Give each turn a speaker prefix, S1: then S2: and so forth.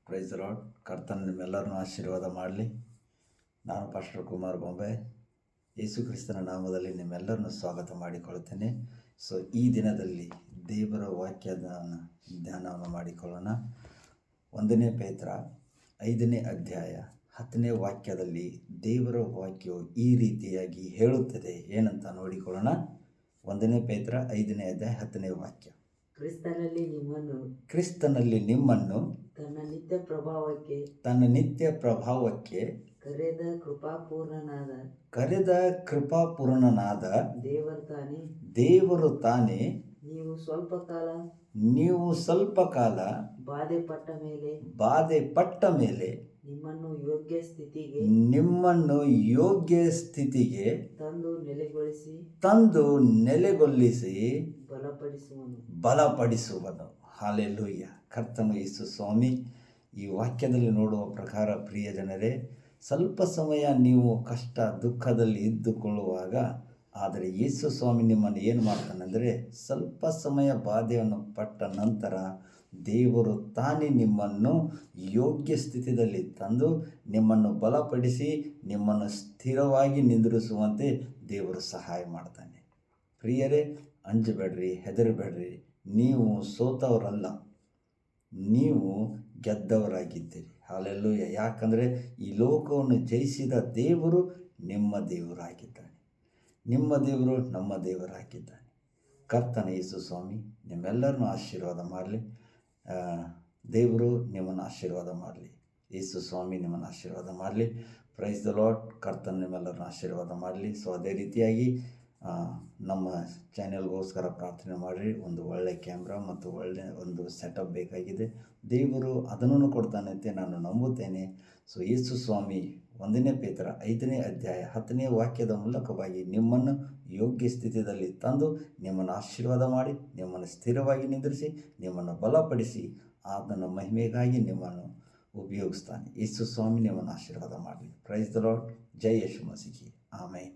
S1: Price lord. ಕರ್ತನ ನಿಮ್ಮೆಲ್ಲರನ್ನೂ ಆಶೀರ್ವಾದ ಮಾಡಲಿ. ನಾನು ಪಾಸ್ಟರ್ ಕುಮಾರ್ ಬೊಂಬೆ. ಯೇಸು ಕ್ರಿಸ್ತನ ನಾಮದಲ್ಲಿ ನಿಮ್ಮೆಲ್ಲರನ್ನು ಸ್ವಾಗತ ಮಾಡಿಕೊಳ್ಳುತ್ತೇನೆ. ಈ ದಿನದಲ್ಲಿ ದೇವರ ವಾಕ್ಯದ ಧ್ಯಾನವನ್ನು ಮಾಡಿಕೊಳ್ಳೋಣ. 1 ಪೇತ್ರ 5ನೇ ಅಧ್ಯಾಯ 10ನೇ ವಾಕ್ಯದಲ್ಲಿ ದೇವರ ವಾಕ್ಯವು ಈ ರೀತಿಯಾಗಿ ಹೇಳುತ್ತದೆ. ಏನಂತ ನೋಡಿಕೊಳ್ಳೋಣ. 1 ಪೇತ್ರ 5ನೇ ಅಧ್ಯಾಯ 10ನೇ ವಾಕ್ಯ. ಕ್ರಿಸ್ತನಲ್ಲಿ ನಿಮ್ಮನ್ನು ತನ್ನ ನಿತ್ಯ ಪ್ರಭಾವಕ್ಕೆ ಕರೆದ ಕೃಪಾಪೂರ್ಣನಾದ ದೇವರು ತಾನೇ ನೀವು ಸ್ವಲ್ಪ ಕಾಲ ಬಾಧೆ ಪಟ್ಟ ಮೇಲೆ ನಿಮ್ಮನ್ನು ಯೋಗ್ಯ ಸ್ಥಿತಿಗೆ ತಂದು ನೆಲೆಗೊಳಿಸಿ ಬಲಪಡಿಸುವನು. ಹಾಲೆಲೂಯ. ಕರ್ತನು ಯೇಸು ಸ್ವಾಮಿ. ಈ ವಾಕ್ಯದಲ್ಲಿ ನೋಡುವ ಪ್ರಕಾರ ಪ್ರಿಯ ಜನರೇ, ಸ್ವಲ್ಪ ಸಮಯ ನೀವು ಕಷ್ಟ ದುಃಖದಲ್ಲಿ ಇದ್ದುಕೊಳ್ಳುವಾಗ, ಆದರೆ ಯೇಸು ಸ್ವಾಮಿ ನಿಮ್ಮನ್ನು ಏನು ಮಾಡ್ತಾನೆಂದರೆ, ಸ್ವಲ್ಪ ಸಮಯ ಬಾಧೆಯನ್ನು ಪಟ್ಟ ನಂತರ ದೇವರು ತಾನೇ ನಿಮ್ಮನ್ನು ಯೋಗ್ಯ ಸ್ಥಿತಿಯಲ್ಲಿ ತಂದು ನಿಮ್ಮನ್ನು ಬಲಪಡಿಸಿ ನಿಮ್ಮನ್ನು ಸ್ಥಿರವಾಗಿ ನಿಂದಿರಿಸುವಂತೆ ದೇವರು ಸಹಾಯ ಮಾಡ್ತಾನೆ. ಪ್ರಿಯರೇ, ಅಂಜಬೇಡ್ರಿ, ಹೆದರಬೇಡ್ರಿ. ನೀವು ಸೋತವರಲ್ಲ, ನೀವು ಗೆದ್ದವರಾಗಿದ್ದೀರಿ. ಹಾಲೆಲೂಯ. ಯಾಕಂದರೆ ಈ ಲೋಕವನ್ನು ಜಯಿಸಿದ ದೇವರು ನಿಮ್ಮ ದೇವರಾಗಿದ್ದಾನೆ. ನಿಮ್ಮ ದೇವರು ನಮ್ಮ ದೇವರಾಗಿದ್ದಾನೆ. ಕರ್ತನ ಯೇಸು ಸ್ವಾಮಿ ನಿಮ್ಮೆಲ್ಲರನ್ನೂ ಆಶೀರ್ವಾದ ಮಾಡಲಿ. ದೇವರು ನಿಮ್ಮನ್ನು ಆಶೀರ್ವಾದ ಮಾಡಲಿ. ಯೇಸು ಸ್ವಾಮಿ ನಿಮ್ಮನ್ನು ಆಶೀರ್ವಾದ ಮಾಡಲಿ. Praise the lord. ಕರ್ತನ ನಿಮ್ಮೆಲ್ಲರನ್ನು ಆಶೀರ್ವಾದ ಮಾಡಲಿ. ಅದೇ ರೀತಿಯಾಗಿ ನಮ್ಮ ಚಾನೆಲ್ಗೋಸ್ಕರ ಪ್ರಾರ್ಥನೆ ಮಾಡಿರಿ. ಒಂದು ಒಳ್ಳೆಯ ಕ್ಯಾಮ್ರಾ ಮತ್ತು ಒಳ್ಳೆಯ ಒಂದು ಸೆಟಪ್ ಬೇಕಾಗಿದೆ. ದೇವರು ಅದನ್ನು ಕೊಡ್ತಾನೆ ಅಂತ ನಾನು ನಂಬುತ್ತೇನೆ. ಯೇಸು ಸ್ವಾಮಿ 1 ಪೇತ್ರ 5ನೇ ಅಧ್ಯಾಯ 10ನೇ ವಾಕ್ಯದ ಮೂಲಕವಾಗಿ ನಿಮ್ಮನ್ನು ಯೋಗ್ಯ ಸ್ಥಿತಿಯಲ್ಲಿ ತಂದು ನಿಮ್ಮನ್ನು ಆಶೀರ್ವಾದ ಮಾಡಿ ನಿಮ್ಮನ್ನು ಸ್ಥಿರವಾಗಿ ನಿಂದಿರಿಸಿ ನಿಮ್ಮನ್ನು ಬಲಪಡಿಸಿ ಆತನ ಮಹಿಮೆಗಾಗಿ ನಿಮ್ಮನ್ನು ಉಪಯೋಗಿಸ್ತಾನೆ. ಯೇಸು ಸ್ವಾಮಿ ನಿಮ್ಮನ್ನು ಆಶೀರ್ವಾದ ಮಾಡಲಿ. Praise the lord. ಜೈ ಯೇಸು ಮಸೀಹಿ. ಆಮೆನ್.